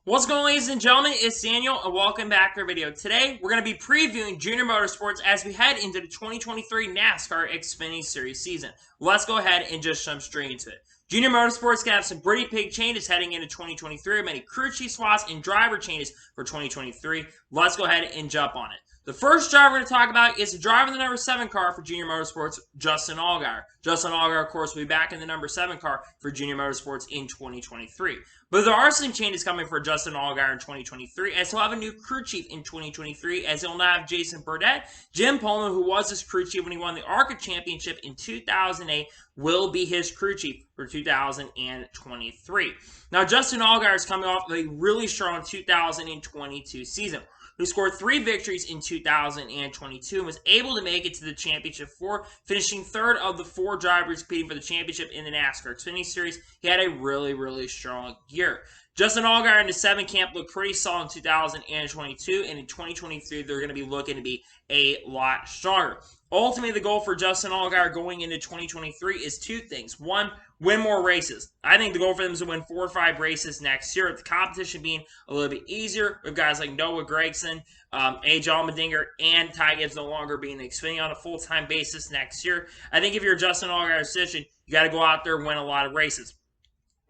What's going on, ladies and gentlemen? It's Daniel, and welcome back to our video. Today, we're going to be previewing JR Motorsports as we head into the 2023 NASCAR Xfinity Series season. Let's go ahead and just jump straight into it. JR Motorsports can have some pretty big changes heading into 2023. Many crew chief swaps and driver changes for 2023. Let's go ahead and jump on it. The first driver we're going to talk about is the driver in the number 7 car for JR Motorsports, Justin Allgaier. Justin Allgaier, of course, will be back in the number 7 car for JR Motorsports in 2023. But there are some changes coming for Justin Allgaier in 2023, as he'll have a new crew chief in 2023, as he'll now have Jason Burdett. Jim Pullman, who was his crew chief when he won the ARCA Championship in 2008, will be his crew chief for 2023. Now, Justin Allgaier is coming off of a really strong 2022 season, who scored 3 victories in 2022 and was able to make it to the Championship 4, finishing 3rd of the 4 drivers competing for the championship in the NASCAR Xfinity Series. He had a really strong year. Justin Allgaier in the 7 camp looked pretty solid in 2022, and in 2023, they're going to be looking to be a lot stronger. Ultimately, the goal for Justin Allgaier going into 2023 is 2 things. 1, win more races. I think the goal for them is to win 4 or 5 races next year, with the competition being a little bit easier, with guys like Noah Gragson, A.J. Allmendinger, and Ty Gibbs no longer being Xfinity on a full-time basis next year. I think if you're Justin Allgaier's decision, you got to go out there and win a lot of races.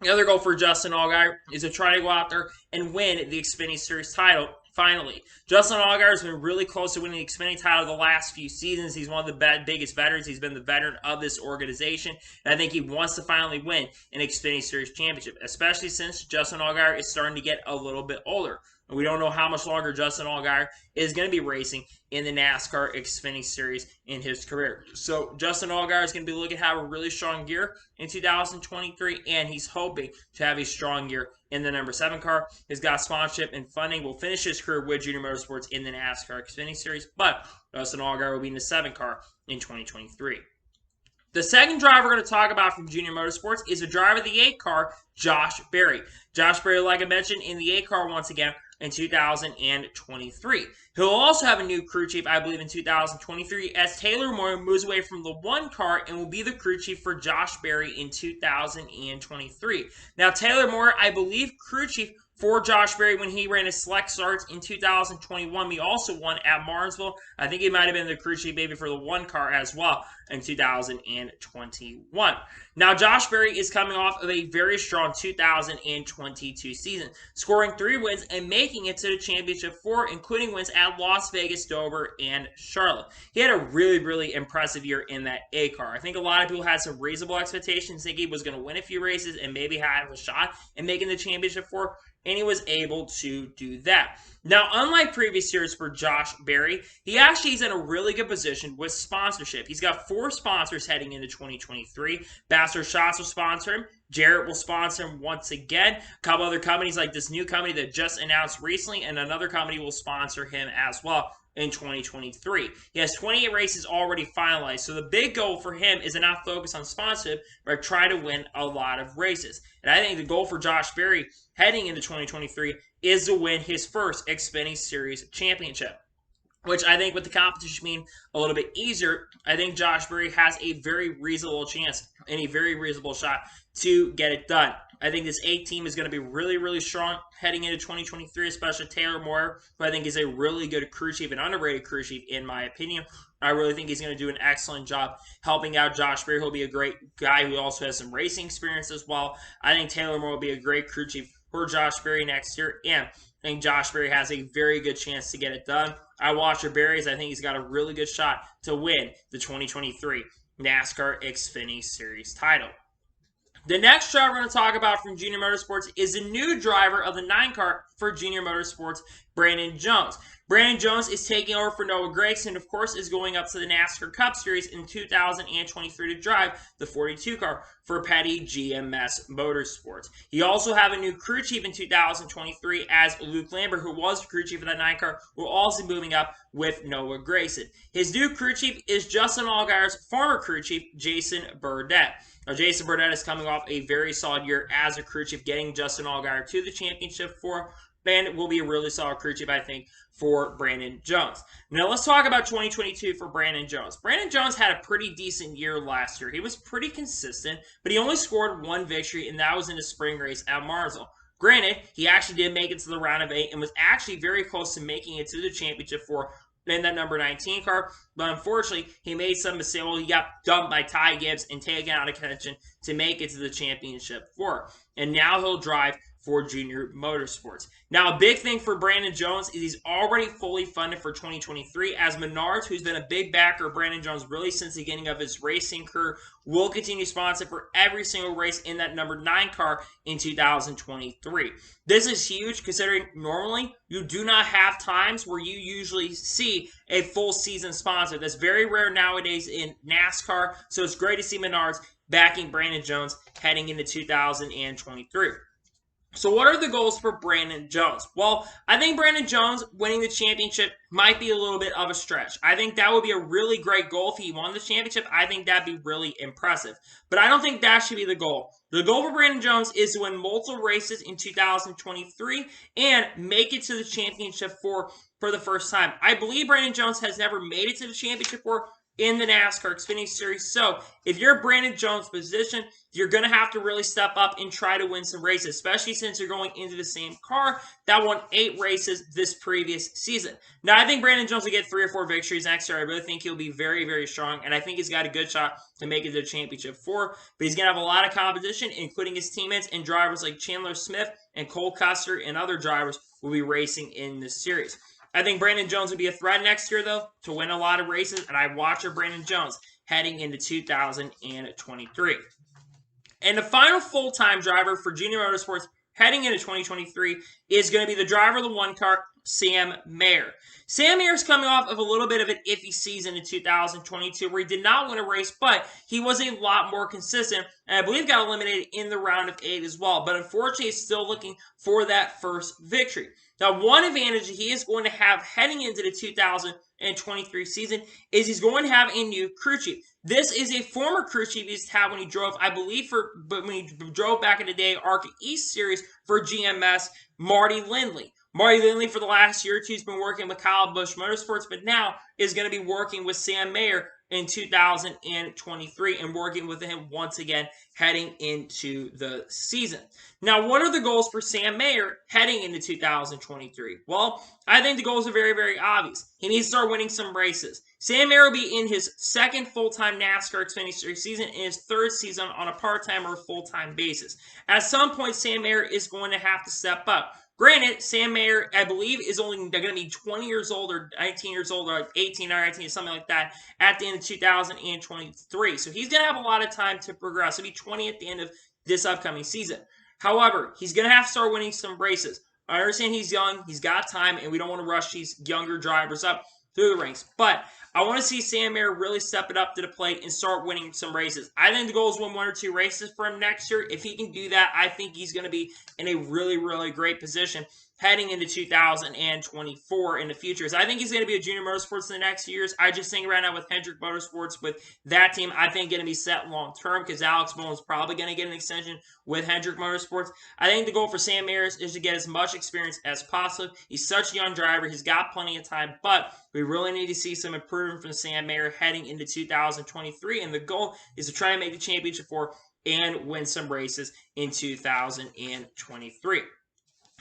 The other goal for Justin Allgaier is to try to go out there and win the Xfinity Series title. Finally, Justin Allgaier has been really close to winning the Xfinity title the last few seasons. He's one of the biggest veterans. He's been the veteran of this organization. And I think he wants to finally win an Xfinity Series championship, especially since Justin Allgaier is starting to get a little bit older. And we don't know how much longer Justin Allgaier is going to be racing in the NASCAR Xfinity Series in his career. So Justin Allgaier is going to be looking to have a really strong year in 2023, and he's hoping to have a strong year in the number 7 car. He's got sponsorship and funding. Will finish his career with JR Motorsports in the NASCAR Xfinity Series, but Justin Allgaier will be in the 7 car in 2023. The second driver we're going to talk about from JR Motorsports is a driver of the 8 car, Josh Berry. Josh Berry, like I mentioned, in the 8 car once again in 2023. He'll also have a new crew chief, I believe, in 2023, as Taylor Moore moves away from the 1 car and will be the crew chief for Josh Berry in 2023. Now, Taylor Moore, I believe, crew chief for Josh Berry when he ran his select starts in 2021. He also won at Martinsville. I think he might have been the crew chief maybe for the 1 car as well in 2021. Now, Josh Berry is coming off of a very strong 2022 season, scoring 3 wins and making it to the Championship 4, including wins at Las Vegas, Dover, and Charlotte. He had a really impressive year in that A car. I think a lot of people had some reasonable expectations, thinking he was going to win a few races and maybe have a shot in making the Championship 4. And he was able to do that. Now, unlike previous years for Josh Berry, he actually is in a really good position with sponsorship. He's got 4 sponsors heading into 2023. Bastard Shots will sponsor him. Jarrett will sponsor him once again. A couple other companies like this new company that just announced recently, and another company will sponsor him as well in 2023. He has 28 races already finalized, so the big goal for him is to not focus on sponsorship, but try to win a lot of races. And I think the goal for Josh Berry heading into 2023 is to win his first Xfinity Series championship, which I think with the competition being a little bit easier, I think Josh Berry has a very reasonable chance and a very reasonable shot to get it done. I think this 8 team is going to be really strong heading into 2023, especially Taylor Moore, who I think is a really good crew chief, an underrated crew chief in my opinion. I really think he's going to do an excellent job helping out Josh Berry. He'll be a great guy who also has some racing experience as well. I think Taylor Moore will be a great crew chief for Josh Berry next year, and I think Josh Berry has a very good chance to get it done. I watch your Berries. I think he's got a really good shot to win the 2023 NASCAR Xfinity Series title. The next driver we're going to talk about from JR Motorsports is a new driver of the 9 car for JR Motorsports, Brandon Jones. Brandon Jones is taking over for Noah Gragson, of course, is going up to the NASCAR Cup Series in 2023 to drive the 42 car for Petty GMS Motorsports. He also have a new crew chief in 2023 as Luke Lambert, who was the crew chief of that 9 car, will also be moving up with Noah Gragson. His new crew chief is Justin Allgaier's former crew chief, Jason Burdett. Now, Jason Burdett is coming off a very solid year as a crew chief, getting Justin Allgaier to the Championship 4. And will be a really solid crew chief, I think, for Brandon Jones. Now, let's talk about 2022 for Brandon Jones. Brandon Jones had a pretty decent year last year. He was pretty consistent, but he only scored 1 victory, and that was in a spring race at Martinsville. Granted, he actually did make it to the round of 8 and was actually very close to making it to the championship for in that number 19 car, but unfortunately, he made some mistake. Well, he got dumped by Ty Gibbs and taken out of contention to make it to the championship 4. And now he'll drive for Junior Motorsports. Now, a big thing for Brandon Jones is he's already fully funded for 2023, as Menards, who's been a big backer of Brandon Jones really since the beginning of his racing career, will continue to sponsor for every single race in that number 9 car in 2023. This is huge considering normally you do not have times where you usually see a full season sponsor. That's very rare nowadays in NASCAR, so it's great to see Menards backing Brandon Jones heading into 2023. So what are the goals for Brandon Jones? Well, I think Brandon Jones winning the championship might be a little bit of a stretch. I think that would be a really great goal if he won the championship. I think that'd be really impressive. But I don't think that should be the goal. The goal for Brandon Jones is to win multiple races in 2023 and make it to the championship for the first time. I believe Brandon Jones has never made it to the championship for in the NASCAR Xfinity Series. So if you're Brandon Jones' position, you're going to have to really step up and try to win some races, especially since you're going into the same car that won 8 races this previous season. Now, I think Brandon Jones will get 3 or 4 victories next year. I really think he'll be very, very strong, and I think he's got a good shot to make it to the championship 4. But he's going to have a lot of competition, including his teammates and drivers like Chandler Smith and Cole Custer and other drivers will be racing in this series. I think Brandon Jones will be a threat next year, though, to win a lot of races, and I watch Brandon Jones heading into 2023. And the final full-time driver for Junior Motorsports heading into 2023 is going to be the driver of the 1 car, Sam Mayer. Sam Mayer is coming off of a little bit of an iffy season in 2022 where he did not win a race, but he was a lot more consistent, and I believe got eliminated in the round of 8 as well. But unfortunately, he's still looking for that first victory. Now, one advantage he is going to have heading into the 2023 season is he's going to have a new crew chief. This is a former crew chief he had when he drove, I believe, when he drove back in the day, ARCA East Series for GMS, Marty Lindley. Marty Lindley, for the last year or two, has been working with Kyle Busch Motorsports, but now is going to be working with Sam Mayer in 2023 and working with him once again heading into the season. Now, what are the goals for Sam Mayer heading into 2023? Well, I think the goals are very, very obvious. He needs to start winning some races. Sam Mayer will be in his 2nd full-time NASCAR Xfinity Series season and his 3rd season on a part-time or full-time basis. At some point, Sam Mayer is going to have to step up. Granted, Sam Mayer, I believe, is only going to be 20 years old or 19 years old or 18 or 19, something like that, at the end of 2023. So he's going to have a lot of time to progress. He'll be 20 at the end of this upcoming season. However, he's going to have to start winning some races. I understand he's young, he's got time, and we don't want to rush these younger drivers up through the ranks. But I want to see Sam Mayer really step it up to the plate and start winning some races. I think the goal is win 1 or 2 races for him next year. If he can do that, I think he's going to be in a really, really great position heading into 2024 in the future. So I think he's going to be a Junior Motorsports in the next years. I just think right now with Hendrick Motorsports, with that team, I think going to be set long term because Alex Bowman is probably going to get an extension with Hendrick Motorsports. I think the goal for Sam Mayer is to get as much experience as possible. He's such a young driver. He's got plenty of time, but we really need to see some improvement from Sam Mayer heading into 2023, and the goal is to try and make the championship 4 and win some races in 2023.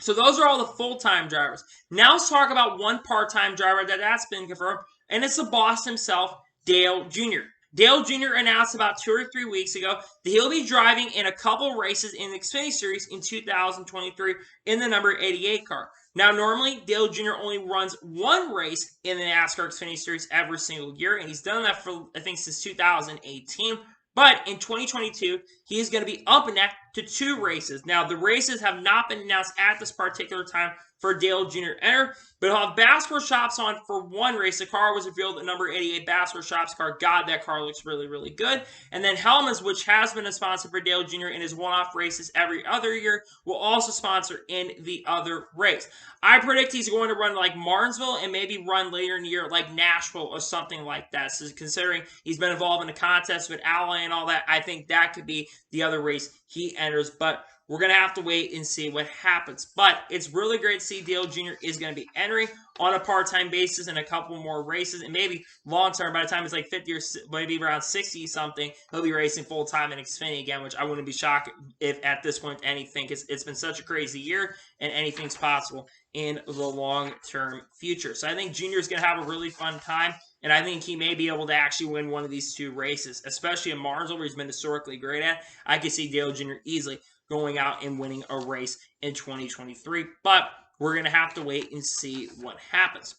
So those are all the full-time drivers. Now let's talk about one part-time driver that's been confirmed, and it's the boss himself, Dale Jr. Dale Jr. announced about 2 or 3 weeks ago that he'll be driving in a couple races in the Xfinity Series in 2023 in the number 88 car. Now, normally, Dale Jr. only runs 1 race in the NASCAR Xfinity Series every single year, and he's done that for, I think, since 2018. But in 2022, he is going to be upping that to 2 races. Now, the races have not been announced at this particular time for Dale Jr. Enter, but he'll have Bass Pro Shops on for 1 race. The car was revealed at number 88 Bass Pro Shops car. God, that car looks really, really good. And then Hellman's, which has been a sponsor for Dale Jr. in his one-off races every other year, will also sponsor in the other race. I predict he's going to run like Martinsville and maybe run later in the year like Nashville or something like that. So considering he's been involved in the contest with Ally and all that, I think that could be the other race he enters. But we're going to have to wait and see what happens. But it's really great to see Dale Jr. is going to be entering on a part-time basis in a couple more races, and maybe long-term, by the time it's like 50 or maybe around 60-something, he'll be racing full-time in Xfinity again, which I wouldn't be shocked if at this point anything, because it's been such a crazy year, and anything's possible in the long-term future. So I think Junior is going to have a really fun time, and I think he may be able to actually win one of these two races, especially in Martinsville, where he's been historically great at. I could see Dale Jr. easily going out and winning a race in 2023, but we're going to have to wait and see what happens.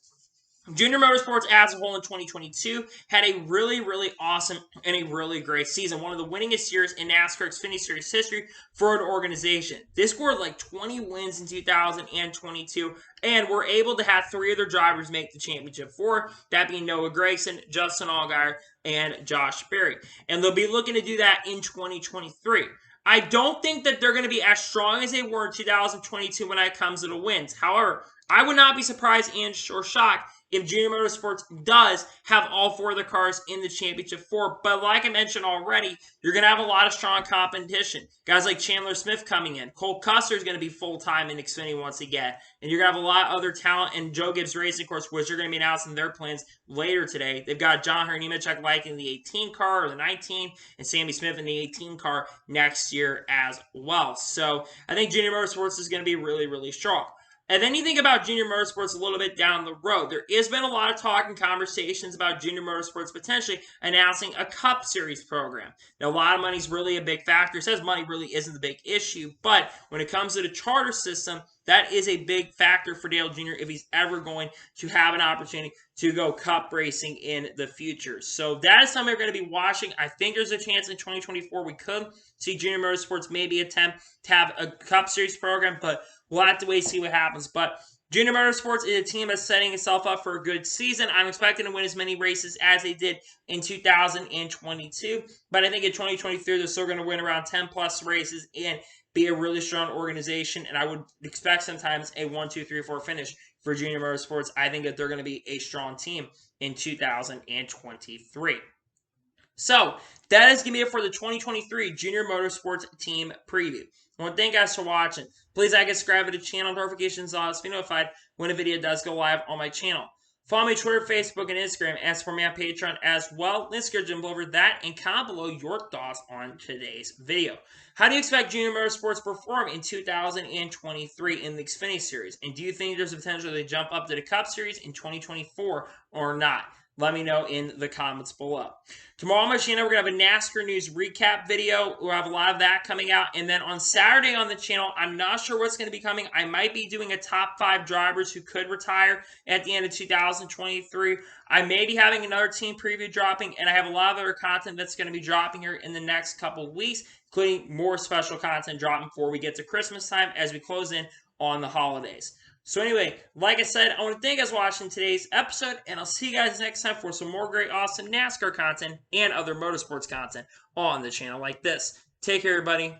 Junior Motorsports as a whole in 2022 had a really, really awesome and a really great season. One of the winningest years in NASCAR Xfinity Series history for an organization. They scored like 20 wins in 2022 and were able to have 3 of their drivers make the championship 4, that being Noah Gragson, Justin Allgaier, and Josh Berry. And they'll be looking to do that in 2023. I don't think that they're going to be as strong as they were in 2022 when it comes to the wins. However, I would not be surprised or shocked if Junior Motorsports does have all 4 of the cars in the Championship 4. But like I mentioned already, you're going to have a lot of strong competition. Guys like Chandler Smith coming in. Cole Custer is going to be full-time in Xfinity once again. And you're going to have a lot of other talent in Joe Gibbs Racing, of course, which are going to be announcing their plans later today. They've got John Nemechek liking the 18 car or the 19, and Sammy Smith in the 18 car next year as well. So I think Junior Motorsports is going to be really, really strong. And then you think about Junior Motorsports a little bit down the road. There has been a lot of talk and conversations about Junior Motorsports potentially announcing a Cup Series program. Now, a lot of money is really a big factor. It says money really isn't the big issue, but when it comes to the charter system, that is a big factor for Dale Jr. if he's ever going to have an opportunity to go Cup racing in the future. So that is something we're going to be watching. I think there's a chance in 2024 we could see Junior Motorsports maybe attempt to have a Cup Series program, but we'll have to wait and see what happens. But Junior Motorsports is a team that's setting itself up for a good season. I'm expecting to win as many races as they did in 2022. But I think in 2023, they're still going to win around 10-plus races and be a really strong organization. And I would expect sometimes a 1, 2, 3, 4 finish for Junior Motorsports. I think that they're going to be a strong team in 2023. So that is going to be it for the 2023 Junior Motorsports Team Preview. I want to thank you guys for watching. Please like and subscribe to the channel. Notifications on to be notified when a video does go live on my channel. Follow me on Twitter, Facebook, and Instagram, and support me on Patreon as well. Links are jump over that, and comment below your thoughts on today's video. How do you expect Junior Motorsports to perform in 2023 in the Xfinity Series? And do you think there's a potential to jump up to the Cup Series in 2024 or not? Let me know in the comments below. Tomorrow on my channel, we're going to have a NASCAR news recap video. We'll have a lot of that coming out. And then on Saturday on the channel, I'm not sure what's going to be coming. I might be doing a top 5 drivers who could retire at the end of 2023. I may be having another team preview dropping, and I have a lot of other content that's going to be dropping here in the next couple of weeks, including more special content dropping before we get to Christmas time as we close in on the holidays. So anyway, like I said, I want to thank you guys for watching today's episode, and I'll see you guys next time for some more great, awesome NASCAR content and other motorsports content on the channel like this. Take care, everybody.